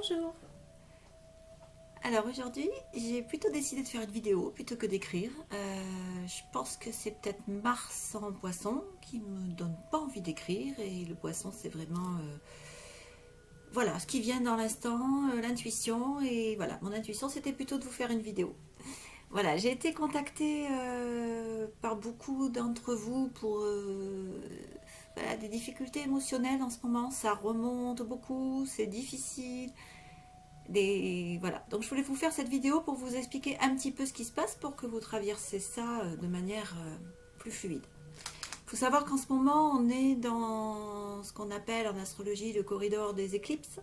Bonjour. Alors aujourd'hui, j'ai plutôt décidé de faire une vidéo plutôt que d'écrire. Je pense que c'est peut-être Mars en poisson qui me donne pas envie d'écrire et le poisson c'est vraiment voilà ce qui vient dans l'instant, l'intuition et voilà mon intuition c'était plutôt de vous faire une vidéo. Voilà, j'ai été contactée par beaucoup d'entre vous pour voilà, des difficultés émotionnelles en ce moment. Ça remonte beaucoup, c'est difficile. Voilà. Donc je voulais vous faire cette vidéo pour vous expliquer un petit peu ce qui se passe pour que vous traversiez ça de manière plus fluide. Il faut savoir qu'en ce moment, on est dans ce qu'on appelle en astrologie le corridor des éclipses.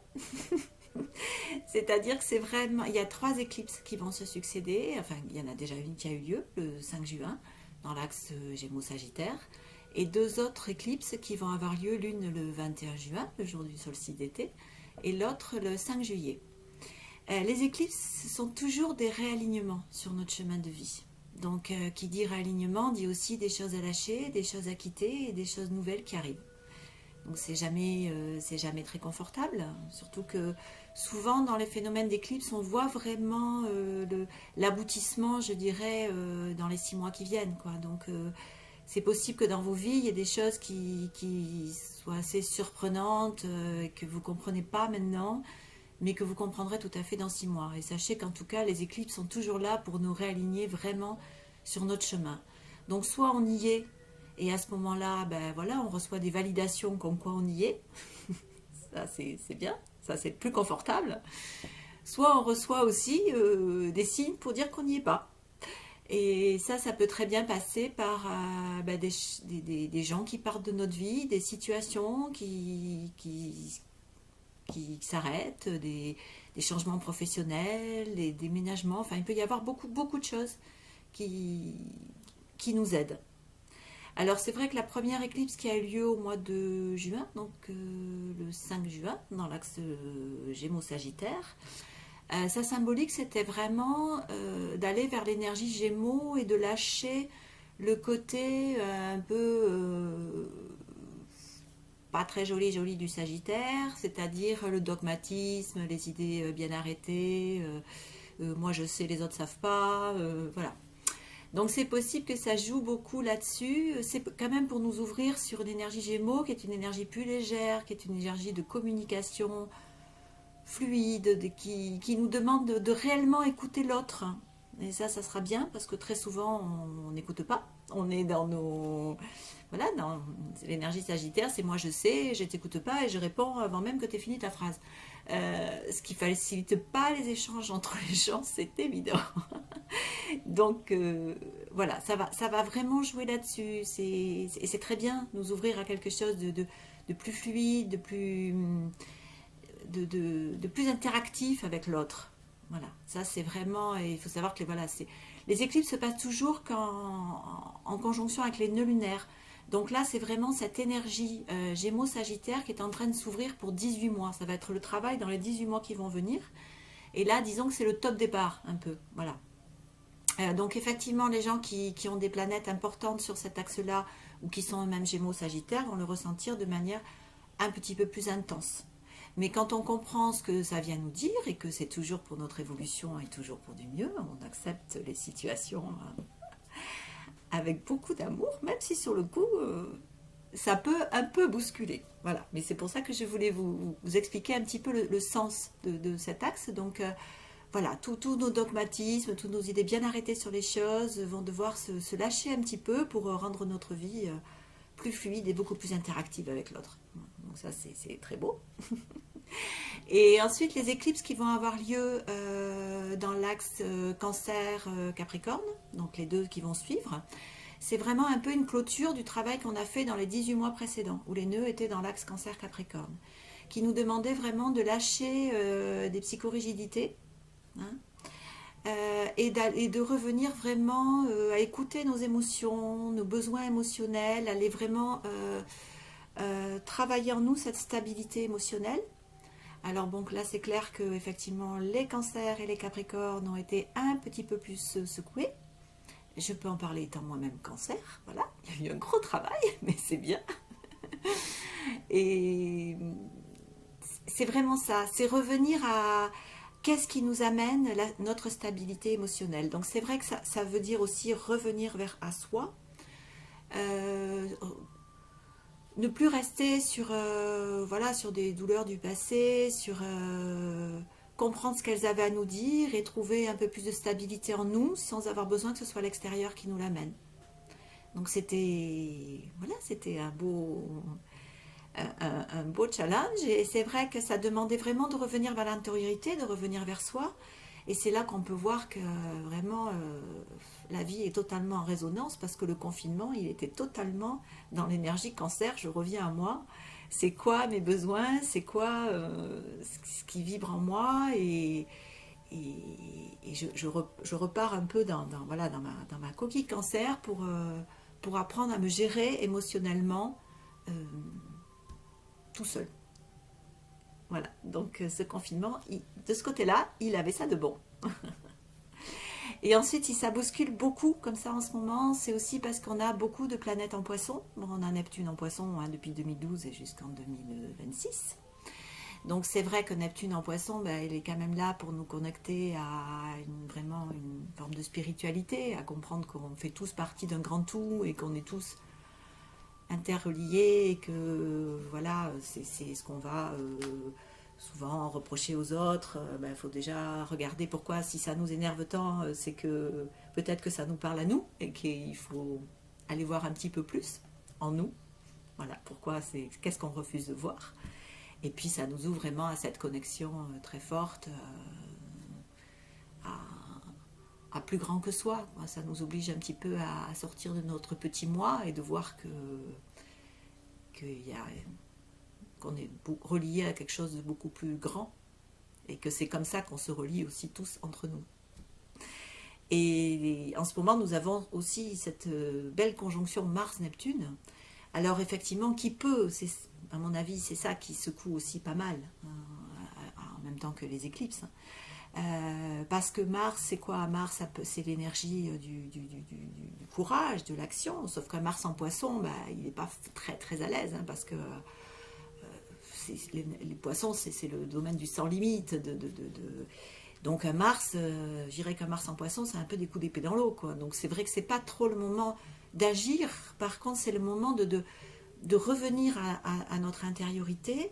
C'est-à-dire que c'est vraiment... Il y a 3 éclipses qui vont se succéder. Enfin, il y en a déjà une qui a eu lieu le 5 juin dans l'axe Gémeaux-Sagittaire. Et 2 autres éclipses qui vont avoir lieu, l'une le 21 juin, le jour du solstice d'été, et l'autre le 5 juillet. Les éclipses sont toujours des réalignements sur notre chemin de vie. Donc, qui dit réalignement dit aussi des choses à lâcher, des choses à quitter et des choses nouvelles qui arrivent. Donc, c'est jamais très confortable. Surtout que souvent, dans les phénomènes d'éclipse, on voit vraiment l'aboutissement, je dirais, dans les 6 mois qui viennent, quoi. Donc, c'est possible que dans vos vies, il y ait des choses qui soient assez surprenantes et que vous ne comprenez pas maintenant, mais que vous comprendrez tout à fait dans 6 mois. Et sachez qu'en tout cas, les éclipses sont toujours là pour nous réaligner vraiment sur notre chemin. Donc soit on y est, et à ce moment-là, ben voilà, on reçoit des validations comme quoi on y est. Ça, c'est bien, ça c'est plus confortable. Soit on reçoit aussi des signes pour dire qu'on n'y est pas. Et ça peut très bien passer par ben, des gens qui partent de notre vie, des situations qui s'arrêtent, des changements professionnels, des déménagements. Enfin, il peut y avoir beaucoup de choses qui nous aident. Alors, c'est vrai que la première éclipse qui a eu lieu au mois de juin, donc le 5 juin, dans l'axe Gémeaux-Sagittaire, sa symbolique, c'était vraiment d'aller vers l'énergie Gémeaux et de lâcher le côté un peu pas très joli du Sagittaire, c'est-à-dire le dogmatisme, les idées bien arrêtées, moi je sais, les autres savent pas, voilà. Donc c'est possible que ça joue beaucoup là-dessus, c'est quand même pour nous ouvrir sur une énergie Gémeaux qui est une énergie plus légère, qui est une énergie de communication fluide, qui nous demande de réellement écouter l'autre. Et ça sera bien parce que très souvent on n'écoute pas, on est dans nos... Voilà, dans l'énergie sagittaire, c'est moi je sais, je t'écoute pas et je réponds avant même que tu aies fini ta phrase. Ce qui facilite pas les échanges entre les gens, c'est évident. Donc voilà, ça va vraiment jouer là-dessus. C'est très bien nous ouvrir à quelque chose de plus fluide, de plus interactif avec l'autre. Voilà, ça c'est vraiment, et il faut savoir que voilà, les éclipses se passent toujours en conjonction avec les nœuds lunaires. Donc là, c'est vraiment cette énergie Gémeaux-Sagittaire qui est en train de s'ouvrir pour 18 mois. Ça va être le travail dans les 18 mois qui vont venir. Et là, disons que c'est le top départ, un peu. Voilà. Donc effectivement, les gens qui ont des planètes importantes sur cet axe-là, ou qui sont eux-mêmes Gémeaux-Sagittaire, vont le ressentir de manière un petit peu plus intense. Mais quand on comprend ce que ça vient nous dire, et que c'est toujours pour notre évolution et toujours pour du mieux, on accepte les situations avec beaucoup d'amour, même si sur le coup, ça peut un peu bousculer. Voilà. Mais c'est pour ça que je voulais vous expliquer un petit peu le sens de cet axe. Donc voilà, tous nos dogmatismes, toutes nos idées bien arrêtées sur les choses vont devoir se lâcher un petit peu pour rendre notre vie plus fluide et beaucoup plus interactive avec l'autre. Donc ça, c'est très beau. Et ensuite, les éclipses qui vont avoir lieu dans l'axe Cancer-Capricorne, donc les 2 qui vont suivre, c'est vraiment un peu une clôture du travail qu'on a fait dans les 18 mois précédents, où les nœuds étaient dans l'axe Cancer-Capricorne, qui nous demandait vraiment de lâcher des psychorigidités, hein, et de revenir vraiment à écouter nos émotions, nos besoins émotionnels, aller vraiment travailler en nous cette stabilité émotionnelle. Alors bon, là c'est clair que effectivement les cancers et les capricornes ont été un petit peu plus secoués. Je peux en parler étant moi-même cancer, voilà, il y a eu un gros travail, mais c'est bien. Et c'est vraiment ça, c'est revenir à qu'est-ce qui nous amène notre stabilité émotionnelle. Donc c'est vrai que ça veut dire aussi revenir à soi, euh, ne plus rester sur, voilà, sur des douleurs du passé, sur comprendre ce qu'elles avaient à nous dire et trouver un peu plus de stabilité en nous sans avoir besoin que ce soit l'extérieur qui nous l'amène. Donc c'était voilà, c'était un beau challenge et c'est vrai que ça demandait vraiment de revenir vers l'intériorité, de revenir vers soi. Et c'est là qu'on peut voir que vraiment la vie est totalement en résonance parce que le confinement, il était totalement dans l'énergie cancer. Je reviens à moi. C'est quoi mes besoins? C'est quoi ce qui vibre en moi? Et je repars un peu voilà, dans ma coquille cancer pour apprendre à me gérer émotionnellement euh, tout seul. Voilà, donc ce confinement, de ce côté-là, il avait ça de bon. Et ensuite, si ça bouscule beaucoup comme ça en ce moment, c'est aussi parce qu'on a beaucoup de planètes en poisson. Bon, on a Neptune en poisson hein, depuis 2012 et jusqu'en 2026. Donc c'est vrai que Neptune en poisson, ben, il est quand même là pour nous connecter à vraiment une forme de spiritualité, à comprendre qu'on fait tous partie d'un grand tout et qu'on est tous interreliés et que voilà, c'est ce qu'on va souvent reprocher aux autres. Ben, faut déjà regarder pourquoi, si ça nous énerve tant, c'est que peut-être que ça nous parle à nous et qu'il faut aller voir un petit peu plus en nous. Voilà, pourquoi qu'est-ce qu'on refuse de voir. Et puis ça nous ouvre vraiment à cette connexion très forte à, à plus grand que soi. Ça nous oblige un petit peu à sortir de notre petit moi et de voir qu'on est relié à quelque chose de beaucoup plus grand et que c'est comme ça qu'on se relie aussi tous entre nous. Et en ce moment, nous avons aussi cette belle conjonction Mars-Neptune. Alors effectivement, à mon avis, c'est ça qui secoue aussi pas mal, en même temps que les éclipses. Parce que Mars, c'est quoi? Mars, c'est l'énergie du courage, de l'action. Sauf qu'un Mars en poisson, bah, il n'est pas très très à l'aise, hein, parce que les poissons, c'est le domaine du sans limite. Donc un Mars, je dirais qu'un Mars en poisson, c'est un peu des coups d'épée dans l'eau, quoi. Donc c'est vrai que c'est pas trop le moment d'agir. Par contre, c'est le moment de revenir à notre intériorité.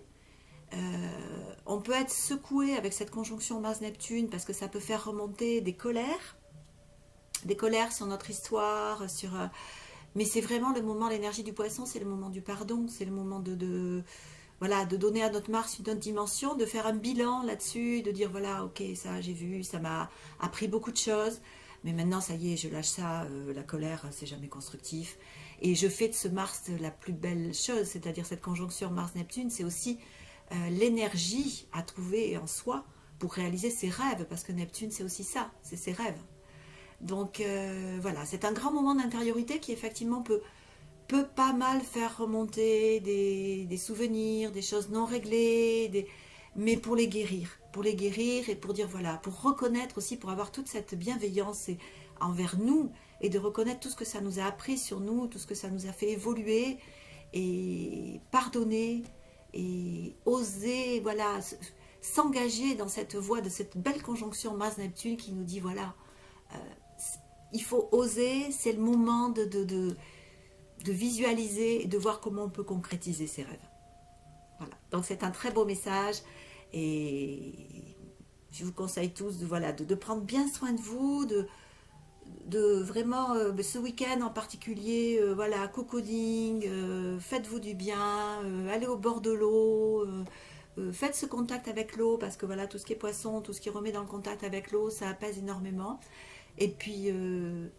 On peut être secoué avec cette conjonction Mars-Neptune parce que ça peut faire remonter des colères sur notre histoire, mais c'est vraiment le moment, l'énergie du poisson, c'est le moment du pardon, c'est le moment voilà, de donner à notre Mars une autre dimension, de faire un bilan là-dessus, de dire voilà, ok, ça j'ai vu, ça m'a appris beaucoup de choses, mais maintenant ça y est, je lâche ça, la colère, c'est jamais constructif. Et je fais de ce Mars la plus belle chose, c'est-à-dire cette conjonction Mars-Neptune, c'est aussi l'énergie à trouver en soi pour réaliser ses rêves, parce que Neptune c'est aussi ça, c'est ses rêves. Donc voilà, c'est un grand moment d'intériorité qui effectivement peut pas mal faire remonter des souvenirs, des choses non réglées, mais pour les guérir et pour dire voilà, pour reconnaître aussi, pour avoir toute cette bienveillance envers nous et de reconnaître tout ce que ça nous a appris sur nous, tout ce que ça nous a fait évoluer et pardonner et oser voilà s'engager dans cette voie de cette belle conjonction Mars-Neptune qui nous dit voilà, euh, il faut oser, c'est le moment de visualiser et de voir comment on peut concrétiser ses rêves. Voilà. Donc c'est un très beau message et je vous conseille tous de prendre bien soin de vous, de vraiment ce week-end en particulier, voilà, cocooning, faites-vous du bien, allez au bord de l'eau, faites ce contact avec l'eau parce que voilà, tout ce qui est poisson, tout ce qui remet dans le contact avec l'eau, ça apaise énormément. Et puis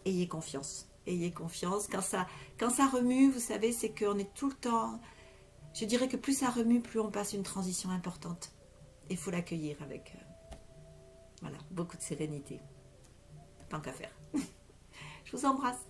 ayez confiance. Ayez confiance. Quand ça remue, vous savez, c'est qu'on est tout le temps. Je dirais que plus ça remue, plus on passe une transition importante. Il faut l'accueillir avec voilà, beaucoup de sérénité. Tant qu'à faire. Je vous embrasse.